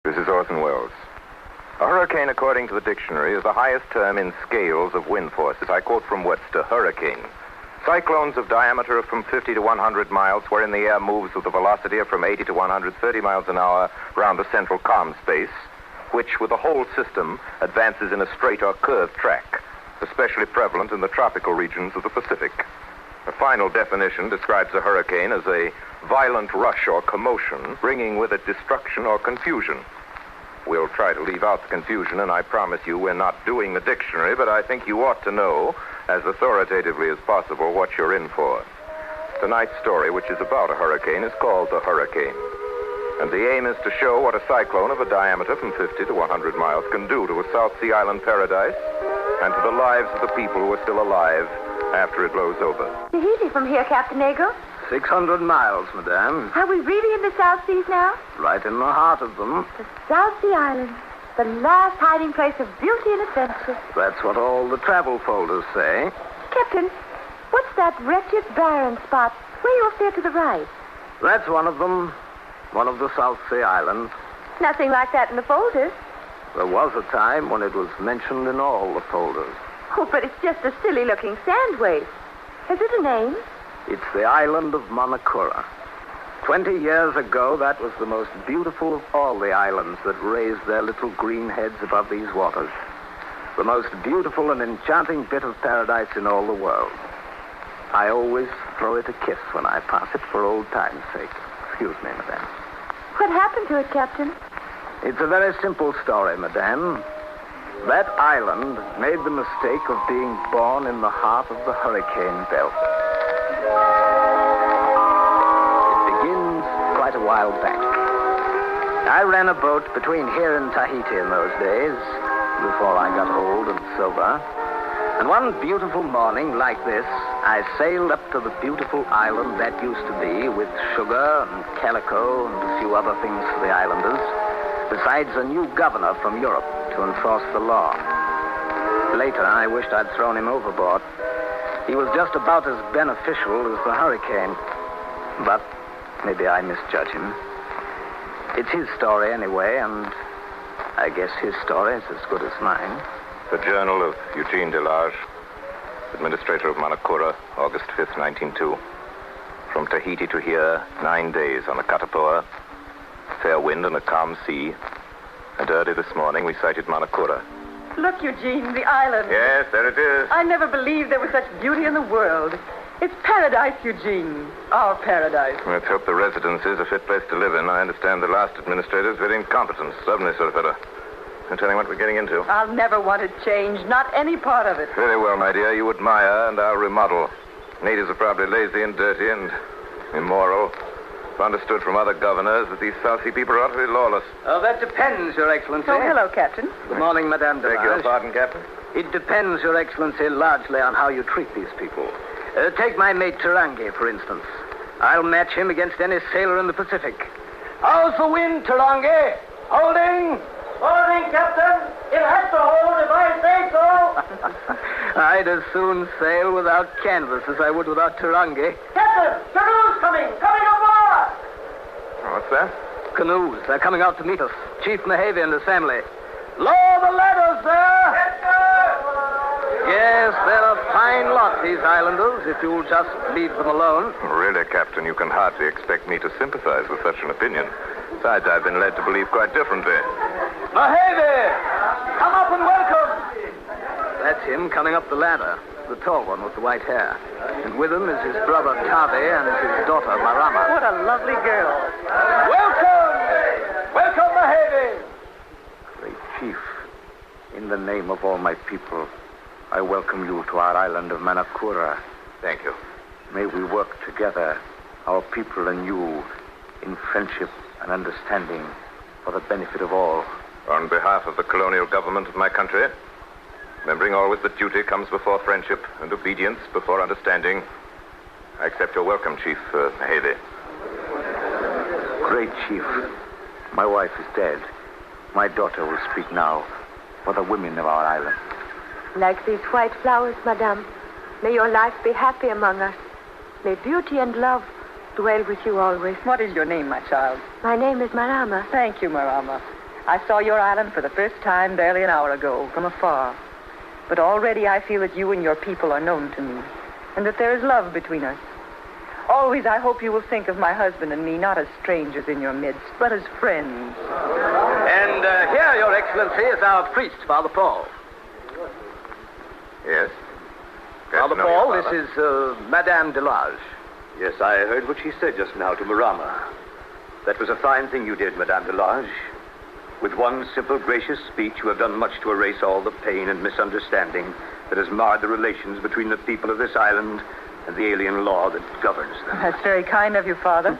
This is Orson Welles. A hurricane, according to the dictionary, is the highest term in scales of wind forces. I quote from Webster, hurricane. Cyclones of diameter of from 50 to 100 miles, wherein the air moves with a velocity of from 80 to 130 miles an hour round the central calm space, which, with the whole system, advances in a straight or curved track, especially prevalent in the tropical regions of the Pacific. A final definition describes a hurricane as a violent rush or commotion, bringing with it destruction or confusion. We'll try to leave out the confusion, and I promise you we're not doing the dictionary, but I think you ought to know, as authoritatively as possible, what you're in for. Tonight's story, which is about a hurricane, is called The Hurricane. And the aim is to show what a cyclone of a diameter from 50 to 100 miles can do to a South Sea Island paradise and to the lives of the people who are still alive after it blows over. Tahiti from here, Captain Negro. 600 miles, madame. Are we really in the South Seas now? Right in the heart of them. The South Sea Islands, the last hiding place of beauty and adventure. That's what all the travel folders say. Captain, what's that wretched barren spot way off there to the right? That's one of them. One of the South Sea Islands. Nothing like that in the folders. There was a time when it was mentioned in all the folders. Oh, but it's just a silly-looking sand waste. Has it a name? It's the island of Manakura. 20 years ago, that was the most beautiful of all the islands that raised their little green heads above these waters. The most beautiful and enchanting bit of paradise in all the world. I always throw it a kiss when I pass it for old time's sake. Excuse me, madame. What happened to it, Captain? It's a very simple story, madame. That island made the mistake of being born in the heart of the hurricane belt. It begins quite a while back. I ran a boat between here and Tahiti in those days, before I got old and sober. And one beautiful morning like this, I sailed up to the beautiful island that used to be, with sugar and calico and a few other things for the islanders, besides a new governor from Europe to enforce the law. Later, I wished I'd thrown him overboard. He was just about as beneficial as the hurricane. But maybe I misjudge him. It's his story anyway, and I guess his story is as good as mine. The Journal of Eugene Delage, Administrator of Manakura, August 5th, 1902. From Tahiti to here, 9 days on the Katapoa. Fair wind and a calm sea. And early this morning, we sighted Manakura. Look, Eugene, the island. Yes, there it is. I never believed there was such beauty in the world. It's paradise, Eugene. Our paradise. Let's hope the residence is a fit place to live in. I understand the last administrator is very incompetent. Stubborn sort of fellow. No telling what we're getting into. I'll never want to change, not any part of it. Very well, my dear. You admire, and I'll remodel. Natives are probably lazy and dirty and immoral. I've understood from other governors that these South Sea people are utterly lawless. Oh, that depends, Your Excellency. Oh, hello, Captain. Good morning, Madame Beg your pardon, Captain? It depends, Your Excellency, largely on how you treat these people. Take my mate Tarangi, for instance. I'll match him against any sailor in the Pacific. How's the wind, Tarangi? Holding? Holding, Captain. It has to hold if I say so. I'd as soon sail without canvas as I would without Tarangi. Captain, canoes coming. Coming aboard. What's that? Canoes. They're coming out to meet us. Chief Mehavy and his family. Lower the ladders, sir. Yes, sir. Yes, they're a fine lot, these islanders, if you'll just leave them alone. Really, Captain, you can hardly expect me to sympathize with such an opinion. Besides, I've been led to believe quite differently. Mehavy! Come up and welcome! That's him coming up the ladder. The tall one with the white hair. And with him is his brother Tavi and his daughter Marama. What a lovely girl. Welcome! Welcome, Mehavy! Great Chief, in the name of all my people, I welcome you to our island of Manakura. Thank you. May we work together, our people and you, in friendship and understanding for the benefit of all. On behalf of the colonial government of my country, remembering always that duty comes before friendship and obedience before understanding, I accept your welcome, Chief Mehavy. Great Chief, my wife is dead. My daughter will speak now for the women of our island. Like these white flowers, madame, may your life be happy among us. May beauty and love dwell with you always. What is your name, my child? My name is Marama. Thank you, Marama. I saw your island for the first time barely an hour ago, from afar. But already I feel that you and your people are known to me, and that there is love between us. Always I hope you will think of my husband and me not as strangers in your midst, but as friends. And here, Your Excellency, is our priest, Father Paul. Yes? Father Paul, this is Madame Delage. Yes, I heard what she said just now to Marama. That was a fine thing you did, Madame Delage. With one simple, gracious speech, you have done much to erase all the pain and misunderstanding that has marred the relations between the people of this island and the alien law that governs them. That's very kind of you, Father.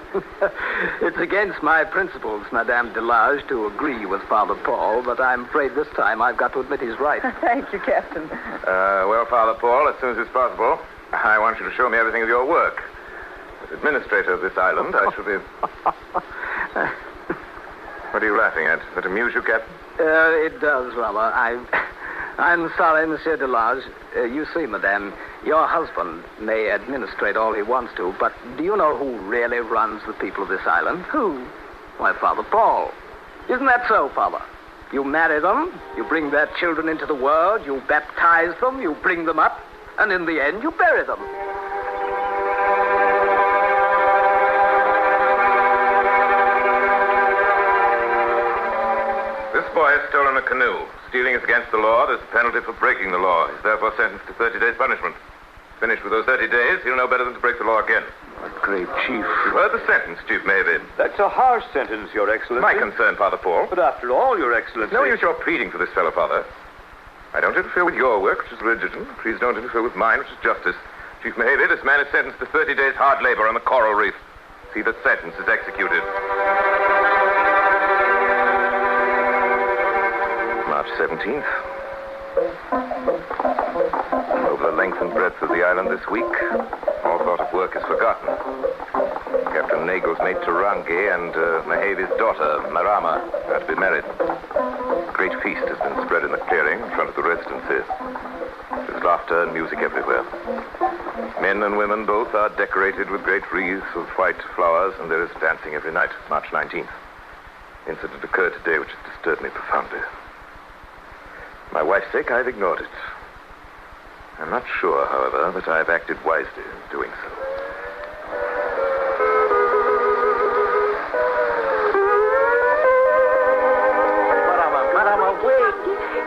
It's against my principles, Madame Delage, to agree with Father Paul, but I'm afraid this time I've got to admit he's right. Thank you, Captain. Well, Father Paul, as soon as it's possible, I want you to show me everything of your work. As administrator of this island, I shall be... What are you laughing at? Does that amuse you, Captain? It does, rather. I'm sorry, Monsieur Delage. You see, Madame, your husband may administrate all he wants to, but do you know who really runs the people of this island? Who? Why, Father Paul. Isn't that so, Father? You marry them, you bring their children into the world, you baptize them, you bring them up, and in the end, you bury them. This boy has stolen a canoe. Stealing is against the law. There's a penalty for breaking the law. He's therefore sentenced to 30 days' punishment. Finished with those 30 days, he'll know better than to break the law again. Great Chief. You've heard the sentence, Chief Maybe. That's a harsh sentence, Your Excellency. My concern, Father Paul. But after all, Your Excellency... No use your pleading for this fellow, Father. I don't interfere with your work, which is religion. Please don't interfere with mine, which is justice. Chief Maybe, this man is sentenced to 30 days' hard labor on the coral reef. See that sentence is executed. March 17th. Over the length and breadth of the island this week, all thought of work is forgotten. Captain Nagel's mate Tarangi and Mahavi's daughter, Marama, are to be married. A great feast has been spread in the clearing in front of the residences. There's laughter and music everywhere. Men and women both are decorated with great wreaths of white flowers, and there is dancing every night, March 19th. Incident occurred today which has disturbed me profoundly. For my wife's sake, I've ignored it. I'm not sure, however, that I've acted wisely in doing so. Marama, wait.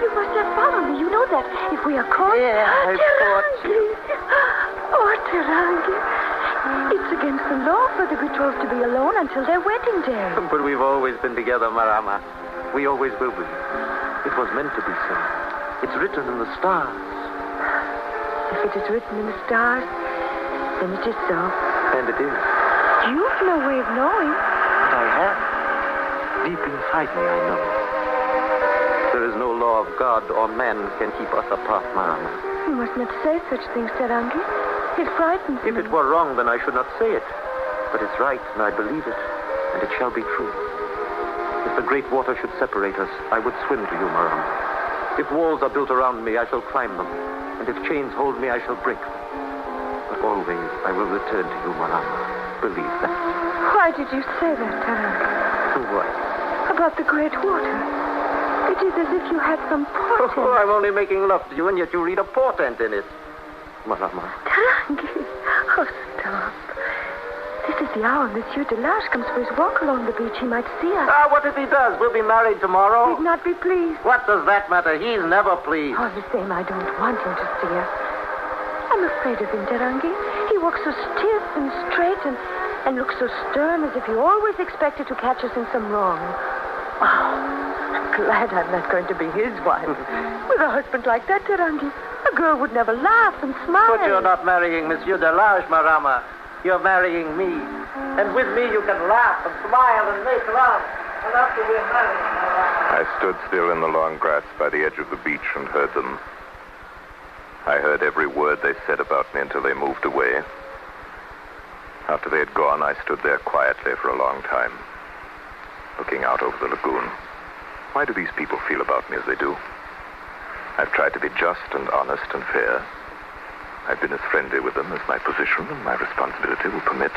You must not follow me. You know that if we are caught... Yeah, I thought you. Oh, Tarangi. It's against the law for the betrothed to be alone until their wedding day. But we've always been together, Marama. We always will be. It was meant to be so. It's written in the stars. If it is written in the stars, then it is so. And it is. You've no way of knowing. But I have. Deep inside me, I know. There is no law of God or man can keep us apart, Marama. You must not say such things, Tarangi. It frightens me. If it were wrong, then I should not say it. But it's right, and I believe it. And it shall be true. If the great water should separate us, I would swim to you, Marama. If walls are built around me, I shall climb them. And if chains hold me, I shall break them. But always, I will return to you, Marama. Believe that. Why did you say that, Tarangi? What? About the great water. It is as if you had some portent. Oh, I'm only making love to you, and yet you read a portent in it. Marama. Tarangi. Oh, stop. This is the hour Monsieur Delage comes for his walk along the beach. He might see us. Ah, what if he does? We'll be married tomorrow. He'd not be pleased. What does that matter? He's never pleased. All the same, I don't want him to see us. I'm afraid of him, Tarangi. He walks so stiff and straight and looks so stern as if he always expected to catch us in some wrong. Oh, I'm glad I'm not going to be his wife. With a husband like that, Tarangi, a girl would never laugh and smile. But you're not marrying Monsieur Delage, Marama. You're marrying me. And with me you can laugh and smile and make love. And after we're married, Marama. I stood still in the long grass by the edge of the beach and heard them. I heard every word they said about me until they moved away. After they had gone, I stood there quietly for a long time, looking out over the lagoon. Why do these people feel about me as they do? I've tried to be just and honest and fair. I've been as friendly with them as my position and my responsibility will permit.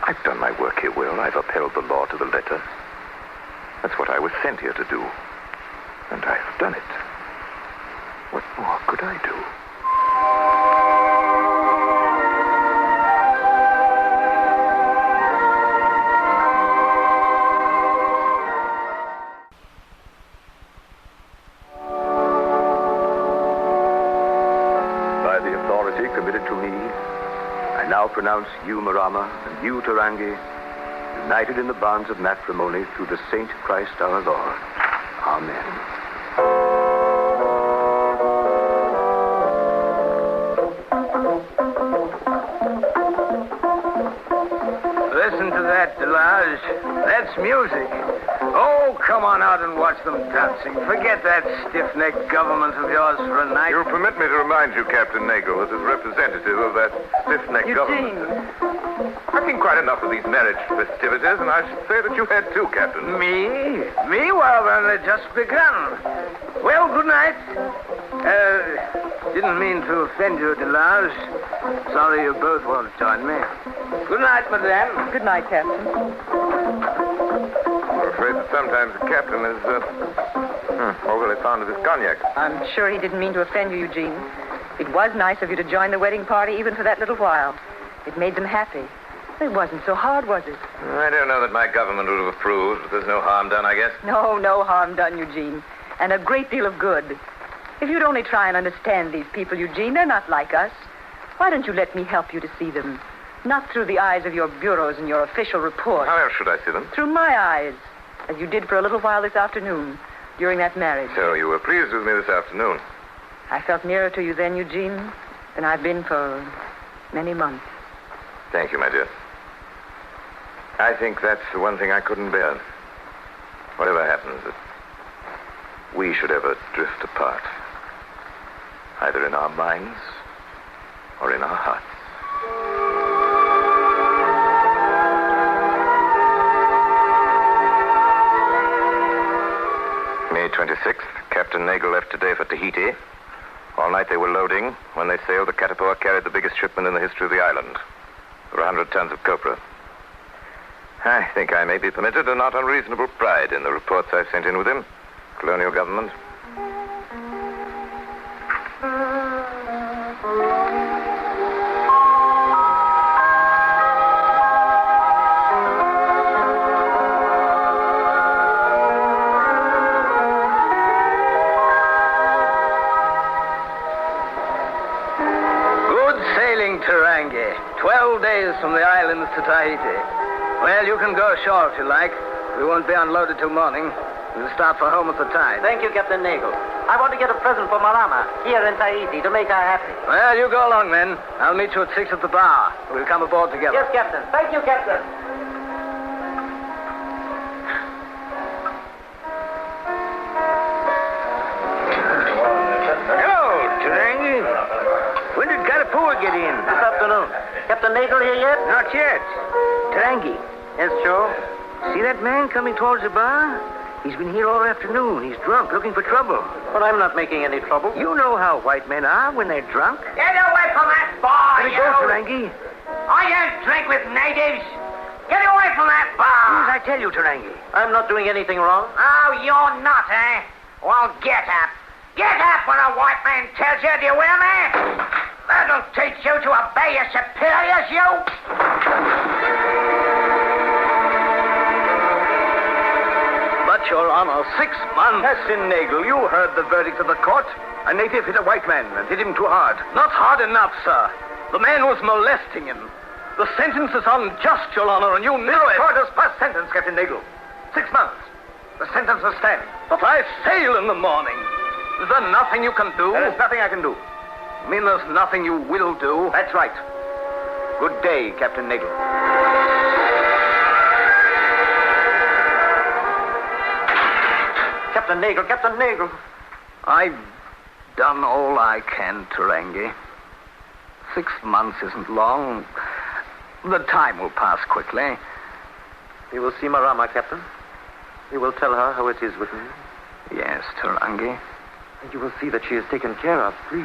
I've done my work here well. I've upheld the law to the letter. That's what I was sent here to do. And I've done it. What more could I do? By the authority committed to me, I now pronounce you, Marama, and you, Tarangi, united in the bonds of matrimony through the Saint Christ our Lord. Amen. Listen to that, Delage. That's music. Oh, come on out and watch them dancing. Forget that stiff-necked government of yours for a night. You'll permit me to remind you, Captain Nagel, that as representative of that stiff-necked government. I've seen quite enough of these marriage festivities, and I should say that you had too, Captain. Me? Me? Well, then they've just begun. Well, good night. Didn't mean to offend you, Delage. Sorry you both won't join me. Good night, madame. Good night, Captain. I'm afraid that sometimes the captain is overly fond of his cognac. I'm sure he didn't mean to offend you, Eugene. It was nice of you to join the wedding party even for that little while. It made them happy. It wasn't so hard, was it? I don't know that my government would have approved, but there's no harm done, I guess. No harm done, Eugene. And a great deal of good. If you'd only try and understand these people, Eugene, they're not like us. Why don't you let me help you to see them? Not through the eyes of your bureaus and your official reports. How else should I see them? Through my eyes, as you did for a little while this afternoon, during that marriage. So you were pleased with me this afternoon? I felt nearer to you then, Eugene, than I've been for many months. Thank you, my dear. I think that's the one thing I couldn't bear. Whatever happens, that we should ever drift apart. Either in our minds or in our hearts. May 26th, Captain Nagel left today for Tahiti. All night they were loading. When they sailed, the Caterpillar carried the biggest shipment in the history of the island. There were 100 tons of copra. I think I may be permitted a not unreasonable pride in the reports I've sent in with him. Colonial government. Good sailing, Tarangi. 12 days from the islands to Tahiti. Well, you can go ashore if you like. We won't be unloaded till morning. We'll start for home at the tide. Thank you, Captain Nagel. I want to get a present for Marama here in Tahiti to make her happy. Well, you go along then. I'll meet you at 6 at the bar. We'll come aboard together. Yes, Captain. Thank you, Captain. Hello, Tarangi. When did Caterpillar get in? This afternoon. Captain Nagel here yet? Not yet. Tarangi, Yes, Joe. see that man coming towards the bar? He's been here all afternoon. He's drunk, looking for trouble. But I'm not making any trouble. You know how white men are when they're drunk. Get away from that bar, Let me go, Tarangi. I don't drink with natives. Get away from that bar. As I tell you, Tarangi. I'm not doing anything wrong. Oh, you're not, eh? Well, get up. Get up when a white man tells you, do you hear me? That'll teach you to obey your superiors, you. But, Your Honor, 6 months. Captain Nagel, you heard the verdict of the court. A native hit a white man and hit him too hard. Not hard enough, sir. The man was molesting him. The sentence is unjust, Your Honor, and you know it. Court has passed sentence, Captain Nagel. 6 months. The sentence will stand. But I sail in the morning. Is there nothing you can do? There is nothing I can do. You mean there's nothing you will do? That's right. Good day, Captain Nagel. Captain Nagel, Captain Nagel. I've done all I can, Tarangi. 6 months isn't long. The time will pass quickly. You will see Marama, Captain. You will tell her how it is with me. Yes, Tarangi. And you will see that she is taken care of, please.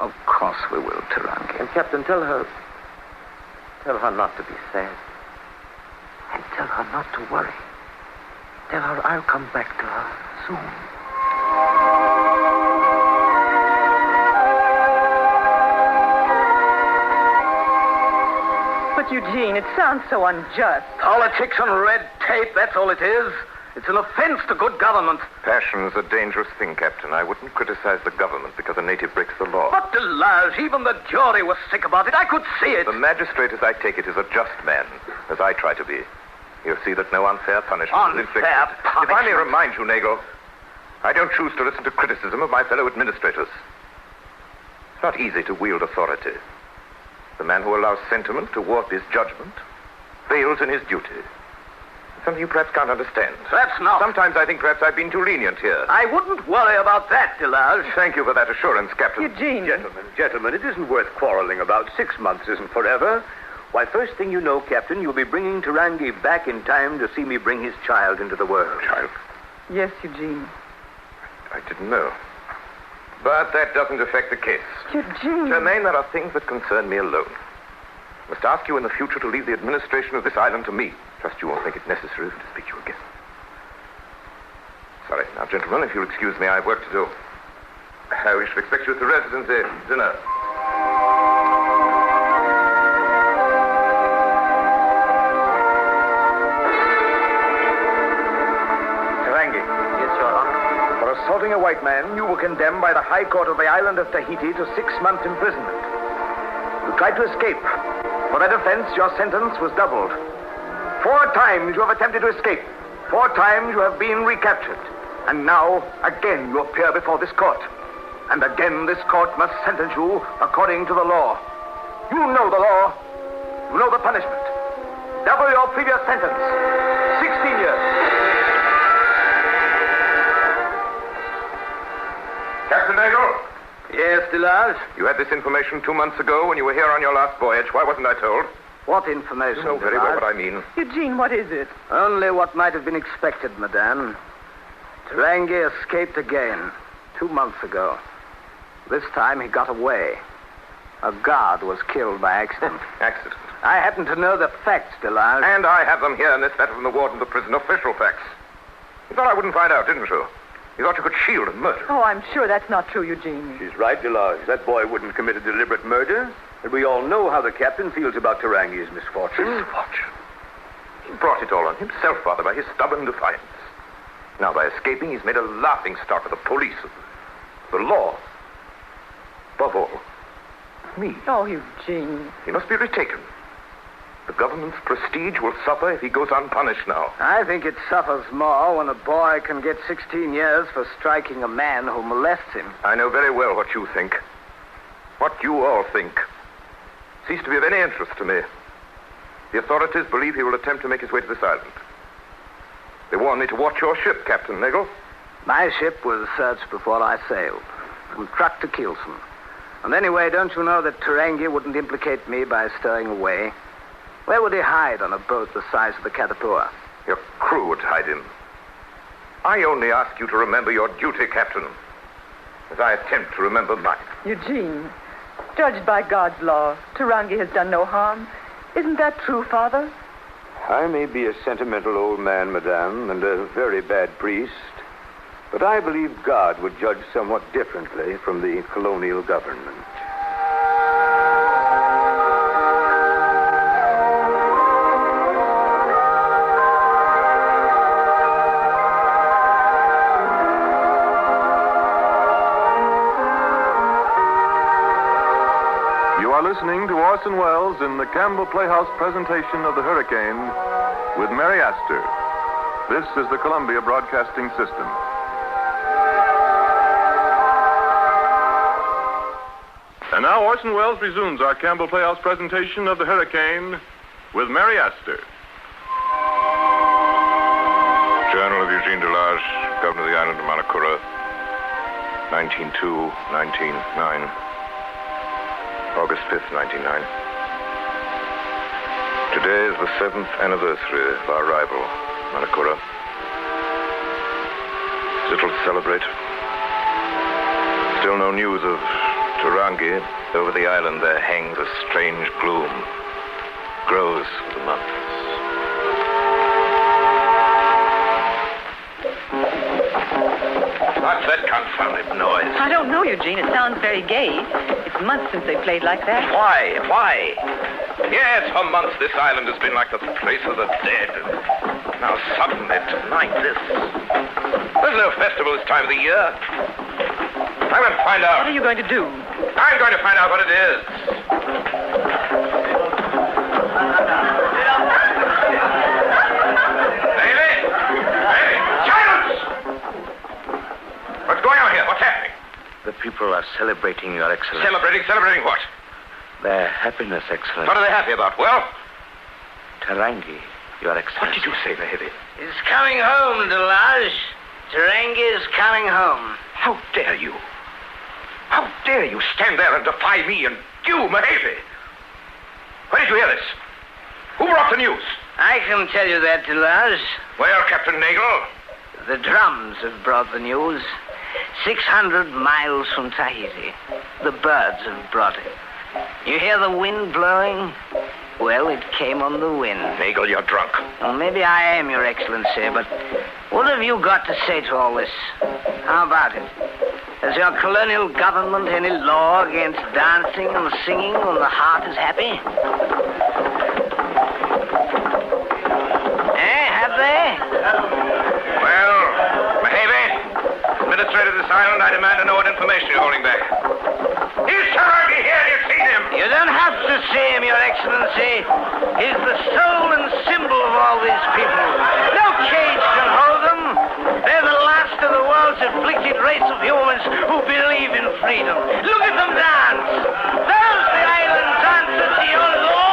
Of course we will, Tarangi. And, Captain, tell her not to be sad. And tell her not to worry. Tell her I'll come back to her soon. But, Eugene, it sounds so unjust. Politics and red tape, that's all it is. It's an offense to good government. Passion's a dangerous thing, Captain. I wouldn't criticize the government because a native breaks the law. But, Delage, even the jury was sick about it. I could see it. The magistrate, as I take it, is a just man, as I try to be. You'll see that no unfair punishment is inflicted. Unfair punishment? If I may remind you, Nagel, I don't choose to listen to criticism of my fellow administrators. It's not easy to wield authority. The man who allows sentiment to warp his judgment fails in his duty. Something you perhaps can't understand. That's not. Sometimes I think perhaps I've been too lenient here. I wouldn't worry about that, Delage. Thank you for that assurance, Captain. Eugene. Gentlemen, it isn't worth quarreling about. 6 months isn't forever. Why, first thing you know, Captain, you'll be bringing Tarangi back in time to see me bring his child into the world. Child? Yes, Eugene. I didn't know. But that doesn't affect the case. Eugene. Germaine, there are things that concern me alone. I must ask you in the future to leave the administration of this island to me. Trust you won't think it necessary to speak to you again. Sorry. Now, gentlemen, if you'll excuse me, I have work to do. We shall expect you at the residency dinner. Tarangi. Yes, Your Honor. For assaulting a white man, you were condemned by the High Court of the island of Tahiti to 6 months imprisonment. You tried to escape. For that offense, your sentence was doubled. 4 times you have attempted to escape. 4 times you have been recaptured. And now, again, you appear before this court. And again, this court must sentence you according to the law. You know the law. You know the punishment. Double your previous sentence. 16 years. Captain Nagel? Yes, Delage? You had this information 2 months ago when you were here on your last voyage. Why wasn't I told? What information, You know very well Delage? what I mean. Eugene, what is it? Only what might have been expected, madame. Tarangi escaped again 2 months ago. This time he got away. A guard was killed by accident. Accident. I happen to know the facts, Delage. And I have them here in this letter from the warden of the prison. Official facts. You thought I wouldn't find out, didn't you? You thought you could shield a murder. Oh, I'm sure that's not true, Eugene. She's right, Delage. That boy wouldn't commit a deliberate murder. And we all know how the captain feels about Tarangi's misfortune. Misfortune. He brought it all on himself, father, by his stubborn defiance. Now, by escaping, he's made a laughingstock of the police, of the law. Above all, me. Oh, Eugene. He must be retaken. The government's prestige will suffer if he goes unpunished now. I think it suffers more when a boy can get 16 years for striking a man who molests him. I know very well what you think. What you all think. Cease to be of any interest to me. The authorities believe he will attempt to make his way to this island. They warned me to watch your ship, Captain Nagel. My ship was searched before I sailed, from truck to keelson. And anyway, don't you know that Tarangi wouldn't implicate me by stowing away? Where would he hide on a boat the size of the Katapua? Your crew would hide him. I only ask you to remember your duty, Captain, as I attempt to remember mine. Eugene, judged by God's law, Tarangi has done no harm. Isn't that true, Father? I may be a sentimental old man, madame, and a very bad priest, but I believe God would judge somewhat differently from the colonial government. You are listening to Orson Welles in the Campbell Playhouse presentation of The Hurricane with Mary Astor. This is the Columbia Broadcasting System. And now Orson Welles resumes our Campbell Playhouse presentation of The Hurricane with Mary Astor. Journal of Eugene Delage, Governor of the Island of Manakura, 1902-1909. August 5th, 1909. Today is the 7th anniversary of our arrival, Manakura. Little to celebrate. Still no news of Tarangi. Over the island there hangs a strange gloom. Grows with the months. I don't know, Eugene. It sounds very gay. It's months since they played like that. Why? Why? Yes, for months this island has been like the place of the dead. Now suddenly, tonight, this... There's no festival this time of the year. I'm going to find out. What are you going to do? I'm going to find out what it is. Baby! Baby! Silence! What's going on here? What's happening? The people are celebrating, Your Excellency. Celebrating what? Their happiness, Excellency. What are they happy about? Well? Tarangi, Your Excellency. What did you say, Mahedi? He's coming home, Delage. Tarangi is coming home. How dare you? How dare you stand there and defy me and you, Mahedi? Where did you hear this? Who brought the news? I can tell you that, Delage. Well, Captain Nagel? The drums have brought the news. 600 miles from Tahiti. The birds have brought it. You hear the wind blowing? Well, it came on the wind. Nagel, you're drunk. Well, maybe I am, Your Excellency, but what have you got to say to all this? How about it? Has your colonial government any law against dancing and singing when the heart is happy? Have they? Well, Mahedi, administrator of this island, I demand to know what information you're holding back. Is Tarangi here? You've seen him. You don't have to see him, Your Excellency. He's the soul and symbol of all these people. No cage can hold them. They're the last of the world's afflicted race of humans who believe in freedom. Look at them dance. There's the island dancer to your law.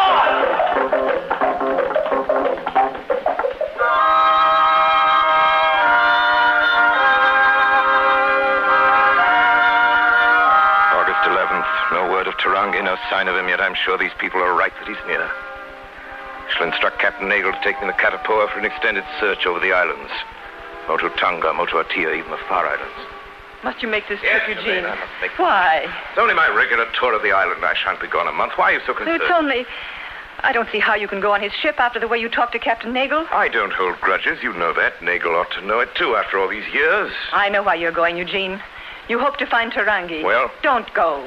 August 11th. No word of Tarangi, no sign of him, yet I'm sure these people are right that he's near. Shall instruct Captain Nagel to take me to Katapoa for an extended search over the islands. Motu Tonga, Motu Atia, even the Far Islands. Must you make this Yes, trip, Eugene? I must make... Why? It's only my regular tour of the island. I shan't be gone a month. Why are you so concerned? It's only... I don't see how you can go on his ship after the way you talked to Captain Nagel. I don't hold grudges. You know that. Nagel ought to know it, too, after all these years. I know why you're going, Eugene. You hope to find Tarangi. Well? Don't go.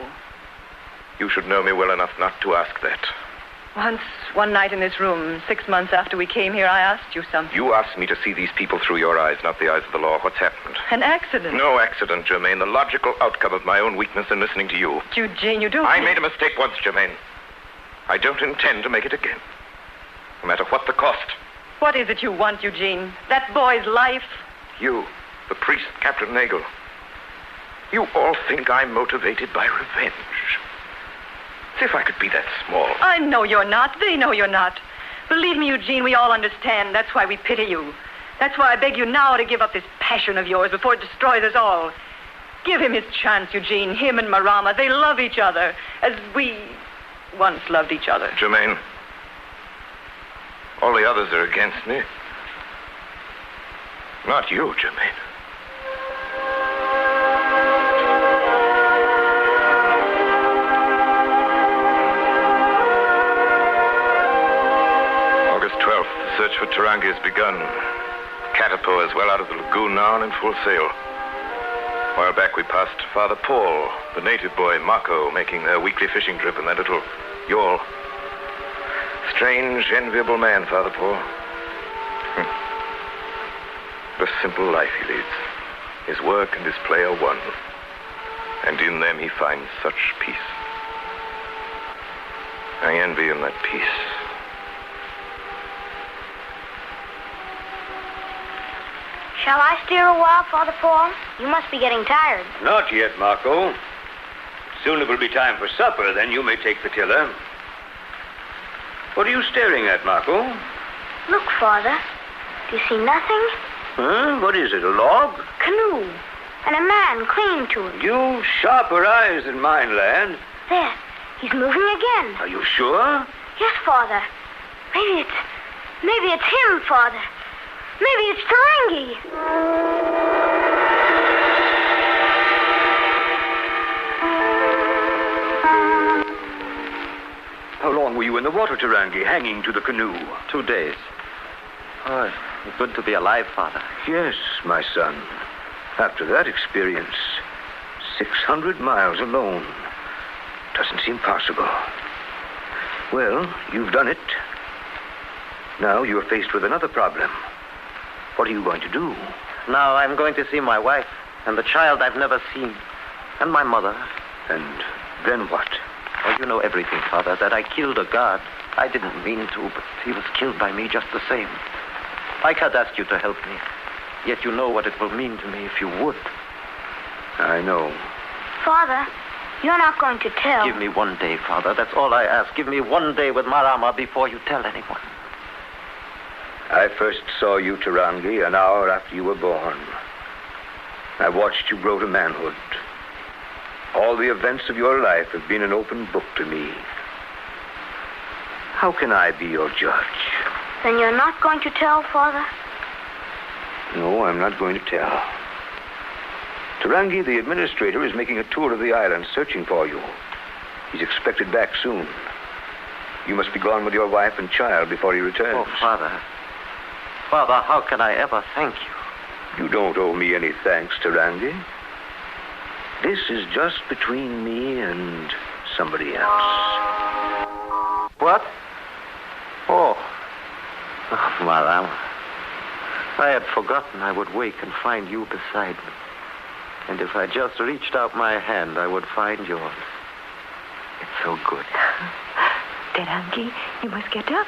You should know me well enough not to ask that. Once, one night in this room, 6 months after we came here, I asked you something. You asked me to see these people through your eyes, not the eyes of the law. What's happened? An accident. No accident, Germaine. The logical outcome of my own weakness in listening to you. Eugene, you don't... I made a mistake once, Germaine. I don't intend to make it again. No matter what the cost. What is it you want, Eugene? That boy's life? You, the priest, Captain Nagel. You all think I'm motivated by revenge. As if I could be that small. I know you're not. They know you're not. Believe me, Eugene, we all understand. That's why we pity you. That's why I beg you now to give up this passion of yours before it destroys us all. Give him his chance, Eugene. Him and Marama. They love each other as we once loved each other. Germaine, all the others are against me. Not you, Germaine. August 12th, the search for Tarangi has begun. Katapoa is well out of the lagoon now and in full sail. A while back we passed Father Paul, the native boy, Mako, making their weekly fishing trip in their little yawl. Strange, enviable man, Father Paul. The simple life he leads. His work and his play are one. And in them he finds such peace. I envy him that peace. Shall I steer a while, Father Paul? You must be getting tired. Not yet, Marco. Soon it will be time for supper, then you may take the tiller. What are you staring at, Marco? Look, Father. Do you see nothing? Huh? What is it, a log? Canoe. And a man clinging to it. You've sharper eyes than mine, lad. There. He's moving again. Are you sure? Yes, Father. Maybe it's him, Father. Maybe it's Tarangi. How long were you in the water, Tarangi, hanging to the canoe? 2 days. Oh, it's good to be alive, Father. Yes, my son. After that experience, 600 miles alone. Doesn't seem possible. Well, you've done it. Now you're faced with another problem. What are you going to do? Now I'm going to see my wife and the child I've never seen, and my mother. And then what? Well, you know everything, Father, that I killed a guard. I didn't mean to, but he was killed by me just the same. I can't ask you to help me, yet you know what it will mean to me if you would. I know. Father, you're not going to tell. Give me one day, Father. That's all I ask. Give me one day with Marama before you tell anyone. I first saw you, Tarangi, an hour after you were born. I watched you grow to manhood. All the events of your life have been an open book to me. How can I be your judge? Then you're not going to tell, Father? No, I'm not going to tell. Tarangi, the administrator, is making a tour of the island searching for you. He's expected back soon. You must be gone with your wife and child before he returns. Oh, Father. Father, how can I ever thank you? You don't owe me any thanks, Tarangi. This is just between me and somebody else. What? Oh, Marama. I had forgotten I would wake and find you beside me. And if I just reached out my hand, I would find yours. It's so good. Tarangi, you must get up.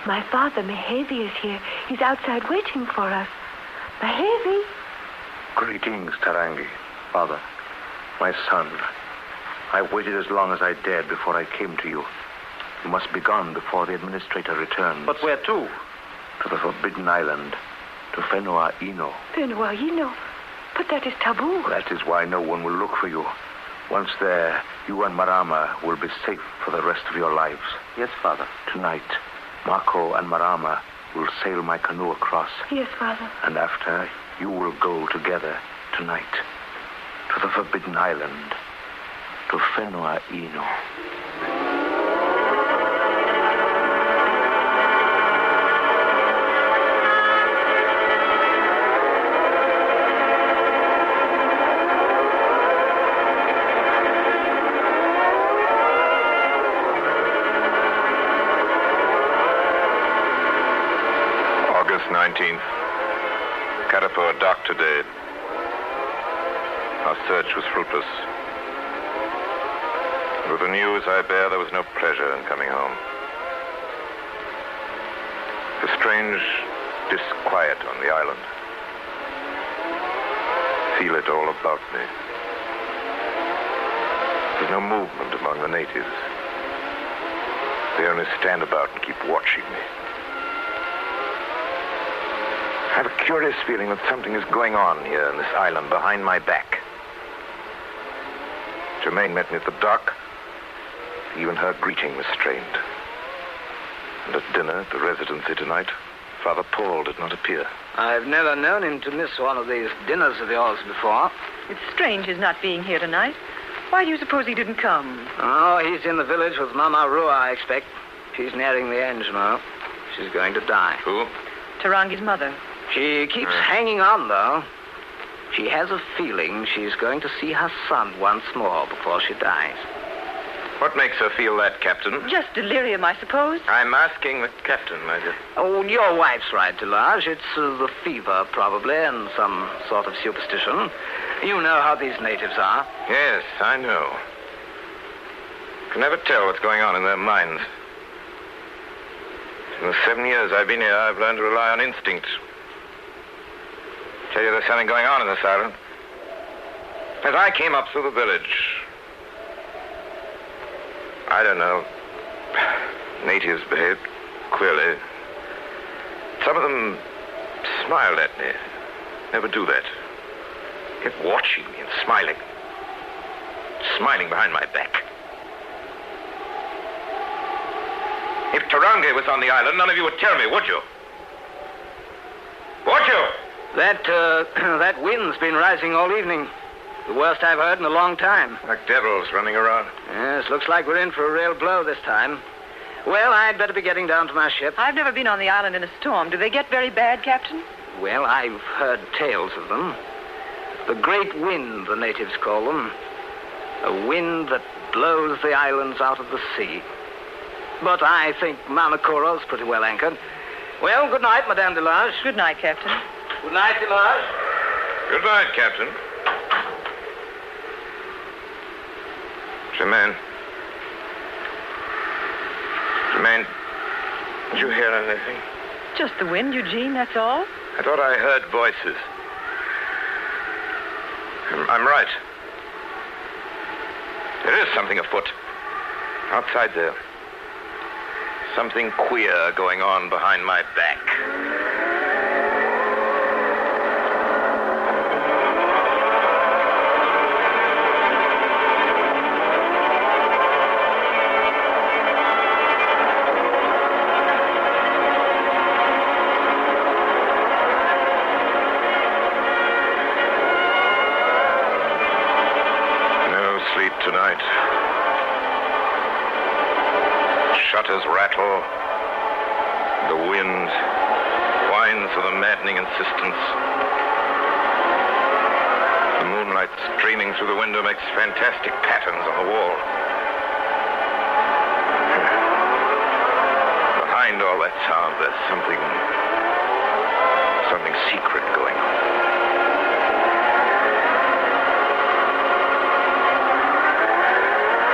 My father, Mehevi, is here. He's outside waiting for us. Mehevi. Greetings, Tarangi. Father, my son. I waited as long as I dared before I came to you. You must be gone before the administrator returns. But where to? To the Forbidden Island, to Whenua Ino. Whenua Ino? But that is taboo. That is why no one will look for you. Once there, you and Marama will be safe for the rest of your lives. Yes, Father. Tonight, Mako and Marama will sail my canoe across. Yes, Father. And after, you will go together tonight to the Forbidden Island, to Whenua Ino. August 19th. Katapur docked today. Our search was fruitless. With the news I bear, there was no pleasure in coming home. A strange disquiet on the island. Feel it all about me. There's no movement among the natives. They only stand about and keep watching me. I have a curious feeling that something is going on here in this island behind my back. Germaine met me at the dock. Even her greeting was strained. And at dinner at the residency tonight, Father Paul did not appear. I've never known him to miss one of these dinners of yours before. It's strange his not being here tonight. Why do you suppose he didn't come? Oh, he's in the village with Mama Rua, I expect. She's nearing the end now. She's going to die. Who? Tarangi's mother. She keeps hanging on, though. She has a feeling she's going to see her son once more before she dies. What makes her feel that, Captain? Just delirium, I suppose. I'm asking the captain, my dear. Oh, your wife's right, Delage. It's the fever, probably, and some sort of superstition. You know how these natives are. Yes, I know. Can never tell what's going on in their minds. In the 7 years I've been here, I've learned to rely on instinct. Tell you there's something going on in this island. As I came up through the village, I don't know, natives behaved queerly. Some of them smiled at me. Never do that. Kept watching me and smiling. Smiling behind my back. If Tarangi was on the island, none of you would tell me, would you? Would you? That wind's been rising all evening. The worst I've heard in a long time. Like devils running around. Yes, looks like we're in for a real blow this time. Well, I'd better be getting down to my ship. I've never been on the island in a storm. Do they get very bad, Captain? Well, I've heard tales of them. The great wind, the natives call them. A wind that blows the islands out of the sea. But I think Manacoral's pretty well anchored. Well, good night, Madame Delage. Good night, Captain. Good night, Delage. Good night, Captain. Germaine. Germaine, did you hear anything? Just the wind, Eugene, that's all. I thought I heard voices. I'm right. There is something afoot. Outside there. Something queer going on behind my back. Tonight. Shutters rattle. The wind whines with a maddening insistence. The moonlight streaming through the window makes fantastic patterns on the wall. Behind all that sound, there's something secret going on.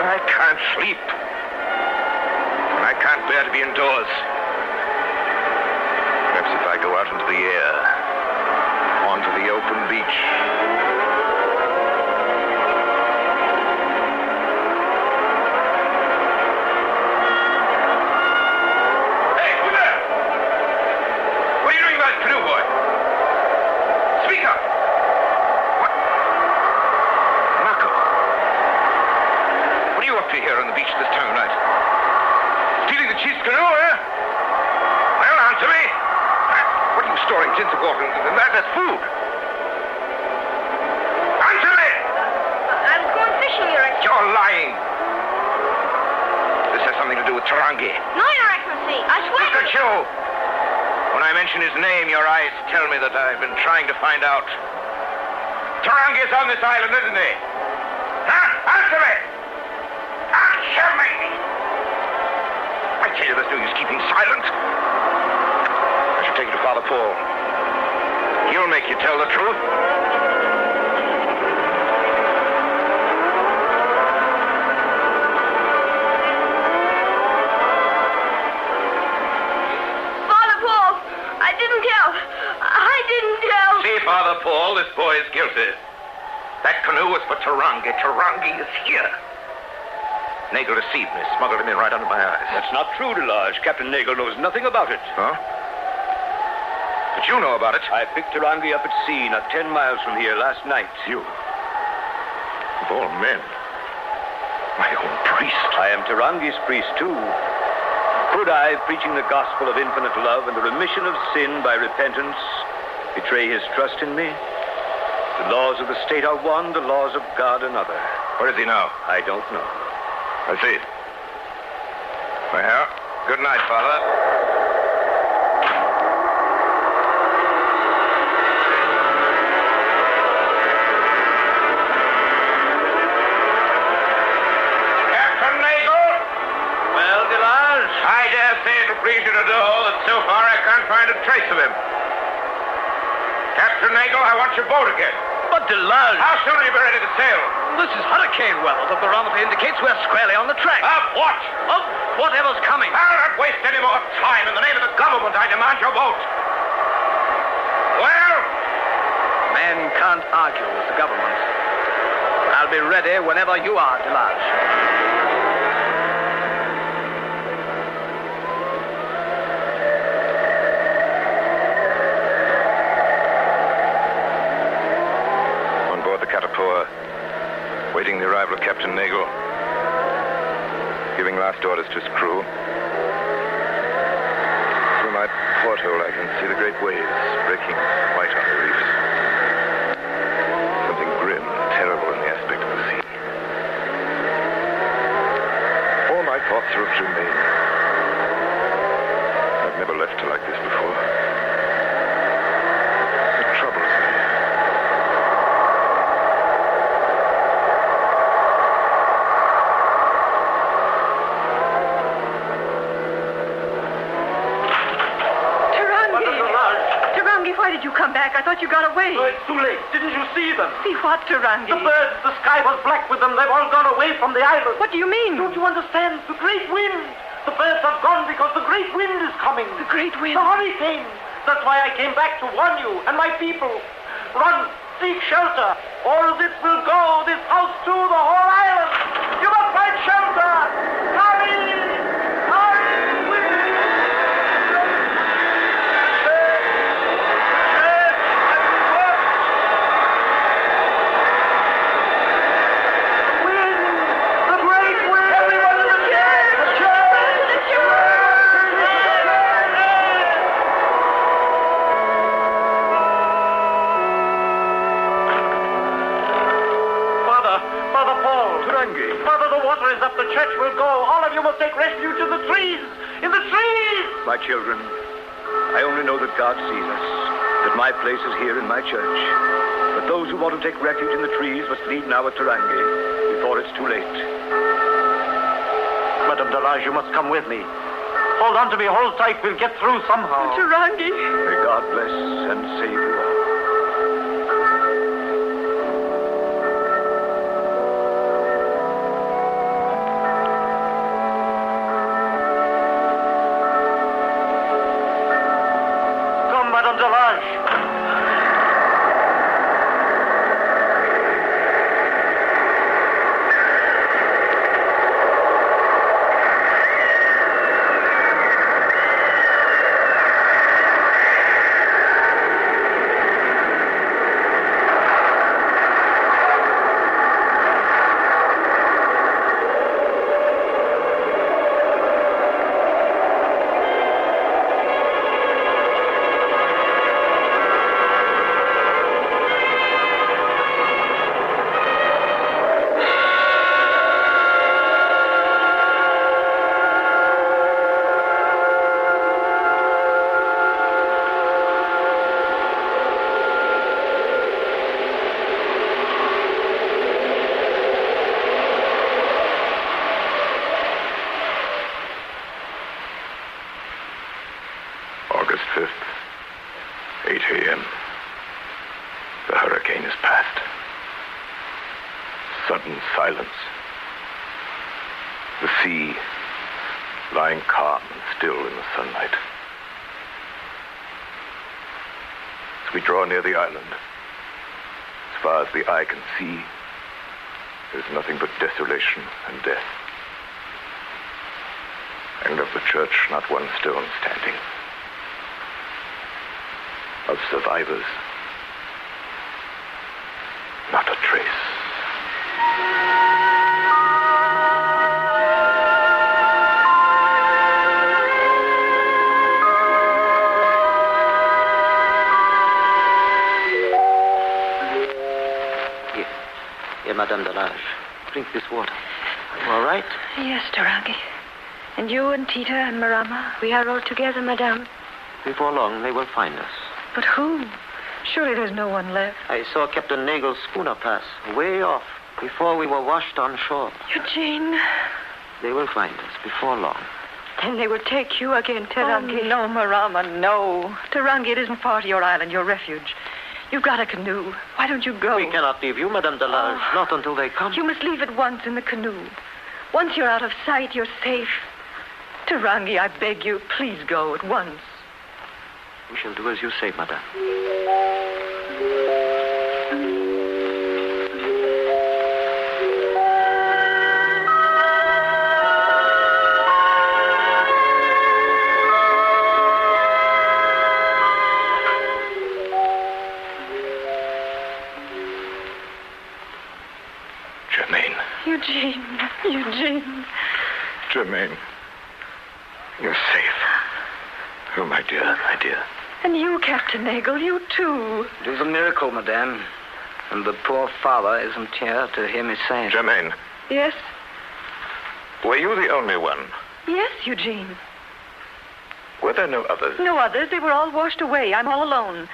I can't sleep. And I can't bear to be indoors. Perhaps if I go out into the air, onto the open beach. Hey, who there? What are you doing about the canoe, boy? Speak up. What? Marco. What are you up to here on the beach this time of night? Stealing the chief's canoe, eh? Well, answer me. What are you storing tins of water and that's food? Answer me! I'm going fishing, Your Excellency. You're lying. This has something to do with Tarangi. No, Your Excellency. I swear. Look at you. When I mention his name, your eyes tell me that I've been trying to find out. Tarangi is on this island, isn't he? Huh? Answer me! Answer me! I tell you, there's no use keeping silent. I should take you to Father Paul. He'll make you tell the truth. Father Paul, I didn't tell. I didn't tell. See, Father Paul, this boy is guilty. That canoe was for Tarangi. Tarangi is here. Nagel deceived me, smuggled him in right under my eyes. That's not true, Delage. Captain Nagel knows nothing about it. Huh? But you know about it. I picked Tarangi up at sea, not 10 miles from here, last night. You? Of all men. My own priest. I am Tarangi's priest, too. Could I, preaching the gospel of infinite love and the remission of sin by repentance, betray his trust in me? The laws of the state are one, the laws of God another. Where is he now? I don't know. I see. Well, good night, Father. Captain Nagel? Well, Delage? I dare say it'll please you to know that so far I can't find a trace of him. Captain Nagel, I want your boat again. But Delage... How soon will you be ready to sail? This is hurricane weather. The barometer indicates we're squarely on the track. Of what? Of whatever's coming. I'll not waste any more time. In the name of the government, I demand your boat. Well? Men can't argue with the government. I'll be ready whenever you are, Delage. On board the Catapoa, waiting the arrival of Captain Nagel, giving last orders to his crew. Through my porthole, I can see the great waves breaking white on the reefs. Something grim and terrible in the aspect of the sea. All my thoughts are of Germaine. I've never left her like this before. It troubles me. did you come back? I thought you got away. Oh, it's too late. Didn't you see them? See what, Tarangi? The birds, the sky was black with them. They've all gone away from the island. What do you mean? Don't you understand? The great wind. The birds have gone because the great wind is coming. The great wind? The hurricane. That's why I came back to warn you and my people. Run, seek shelter, or this will go, this house too, the whole island. You must find shelter. Hurry! The church will go. All of you must take refuge in the trees. In the trees! My children, I only know that God sees us, that my place is here in my church. But those who want to take refuge in the trees must leave now at Tarangi before it's too late. Madame Delage, you must come with me. Hold on to me, hold tight. We'll get through somehow. Tarangi. May God bless and save you all. August 5th, 8 a.m. The hurricane is past. Sudden silence. The sea lying calm and still in the sunlight. As we draw near the island, as far as the eye can see, there's nothing but desolation and death. And of the church, not one stone standing. Of survivors, not a trace. Here, Madame Delage. Drink this water. You all right? Yes, Tarangi. And you and Tita and Marama, we are all together, Madame. Before long, they will find us. But who? Surely there's no one left. I saw Captain Nagel's schooner pass, way off, before we were washed on shore. Eugene. They will find us before long. Then they will take you again, Tarangi. Oh, no, Marama, no. Tarangi, it isn't far to your island, your refuge. You've got a canoe. Why don't you go? We cannot leave you, Madame Delage, not until they come. You must leave at once in the canoe. Once you're out of sight, you're safe. Tarangi, I beg you, please go at once. We shall do as you say, Madame. Germaine. Eugene. Germaine. You're safe. Oh, my dear. And you, Captain Nagel, you too. It is a miracle, Madame. And the poor father isn't here to hear me say it. Germaine, Yes? were you the only one? Yes, Eugene. Were there no others? No others. They were all washed away. I'm all alone.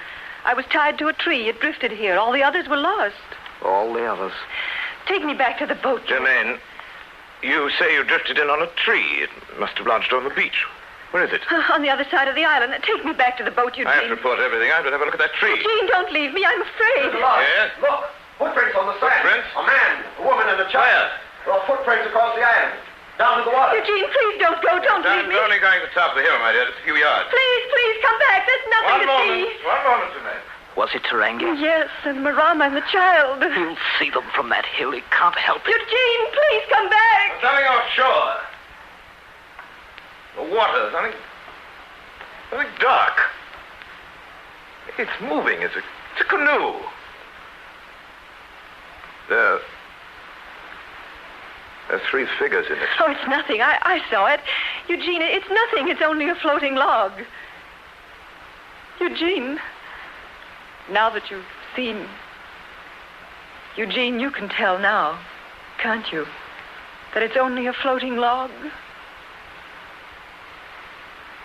I was tied to a tree. It drifted here. All the others were lost. All the others. Take me back to the boat. Germaine, you say you drifted in on a tree. It must have launched on the beach. Where is it? On the other side of the island. Take me back to the boat, Eugene. I have to report everything. I have to have a look at that tree. Eugene, don't leave me. I'm afraid. Yes? Look, footprints on the sand. Footprints? A man, a woman, and a child. There are footprints across the island. Down to the water. Eugene, please don't go. Don't leave me. I'm only going to the top of the hill, my dear. It's a few yards. Please, come back. There's nothing to see. One moment, Jeanette. Was it Tarangi? Yes, and Marama and the child. You'll see them from that hill. He can't help it. Eugene, please come back. I'm coming offshore. The water, something dark. It's moving. It's a canoe. There are three figures in it. Oh, it's nothing. I saw it. Eugene, it's nothing. It's only a floating log. Eugene, now that you've seen... Eugene, you can tell now, can't you, that it's only a floating log?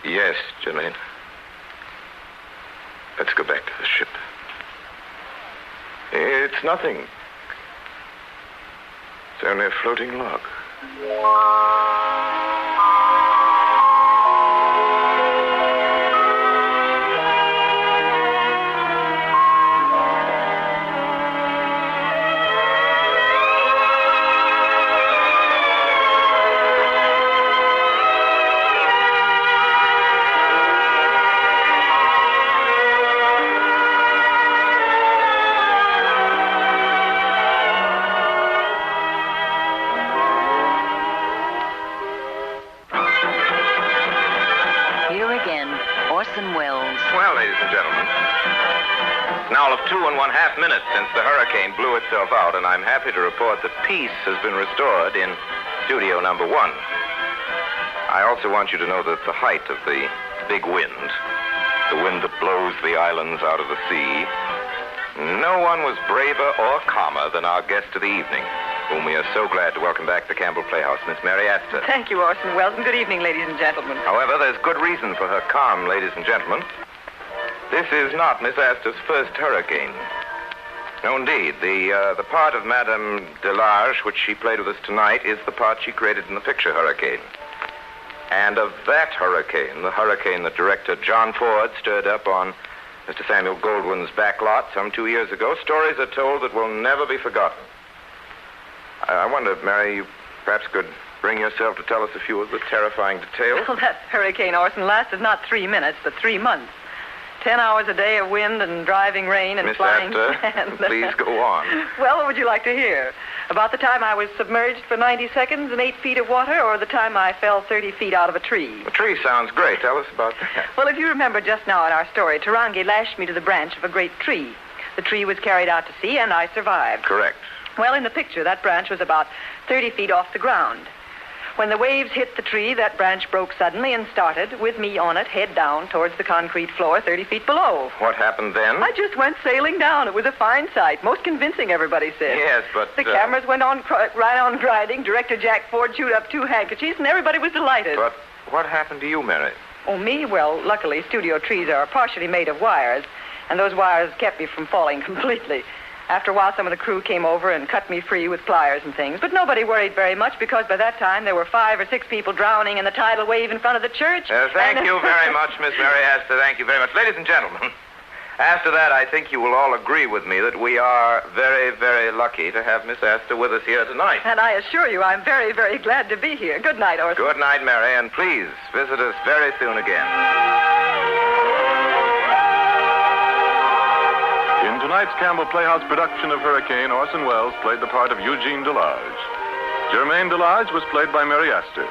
Yes, Jeanette. Let's go back to the ship. It's nothing. It's only a floating log. Well, ladies and gentlemen, it's now of 2.5 minutes since the hurricane blew itself out, and I'm happy to report that peace has been restored in studio number 1. I also want you to know that the height of the big wind, the wind that blows the islands out of the sea, no one was braver or calmer than our guest of the evening, whom we are so glad to welcome back to Campbell Playhouse, Miss Mary Astor. Thank you, Orson Welles, and good evening, ladies and gentlemen. However, there's good reason for her calm, ladies and gentlemen. This is not Miss Astor's first hurricane. No, indeed. The part of Madame Delarge, which she played with us tonight, is the part she created in the picture Hurricane. And of that hurricane, the hurricane that director John Ford stirred up on Mr. Samuel Goldwyn's back lot some 2 years ago, stories are told that will never be forgotten. I wonder if, Mary, you perhaps could bring yourself to tell us a few of the terrifying details. Well, that hurricane, Orson, lasted not 3 minutes, but 3 months. 10 hours a day of wind and driving rain and Miss flying Astor, sand. please go on. Well, what would you like to hear? About the time I was submerged for 90 seconds in 8 feet of water, or the time I fell 30 feet out of a tree? The tree sounds great. Tell us about that. Well, if you remember just now in our story, Tarangi lashed me to the branch of a great tree. The tree was carried out to sea, and I survived. Correct. Well, in the picture, that branch was about 30 feet off the ground. When the waves hit the tree, that branch broke suddenly and started, with me on it, head down towards the concrete floor 30 feet below. What happened then? I just went sailing down. It was a fine sight. Most convincing, everybody said. Yes, but... The cameras went on right on grinding. Director Jack Ford chewed up 2 handkerchiefs, and everybody was delighted. But what happened to you, Mary? Oh, me? Well, luckily, studio trees are partially made of wires, and those wires kept me from falling completely. After a while, some of the crew came over and cut me free with pliers and things. But nobody worried very much because by that time there were 5 or 6 people drowning in the tidal wave in front of the church. Thank you very much, Miss Mary Astor. Thank you very much. Ladies and gentlemen, after that, I think you will all agree with me that we are very, very lucky to have Miss Astor with us here tonight. And I assure you, I'm very, very glad to be here. Good night, Orson. Good night, Mary, and please visit us very soon again. In tonight's Campbell Playhouse production of Hurricane, Orson Welles played the part of Eugene Delarge. Germaine Delarge was played by Mary Astor.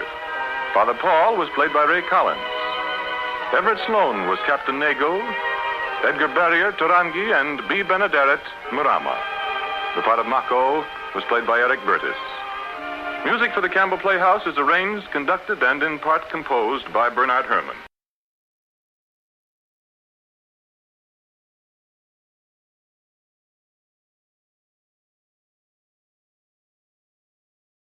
Father Paul was played by Ray Collins. Everett Sloan was Captain Nago. Edgar Barrier, Tarangi, and B. Benaderet, Marama. The part of Mako was played by Eric Burtis. Music for the Campbell Playhouse is arranged, conducted, and in part composed by Bernard Herrmann.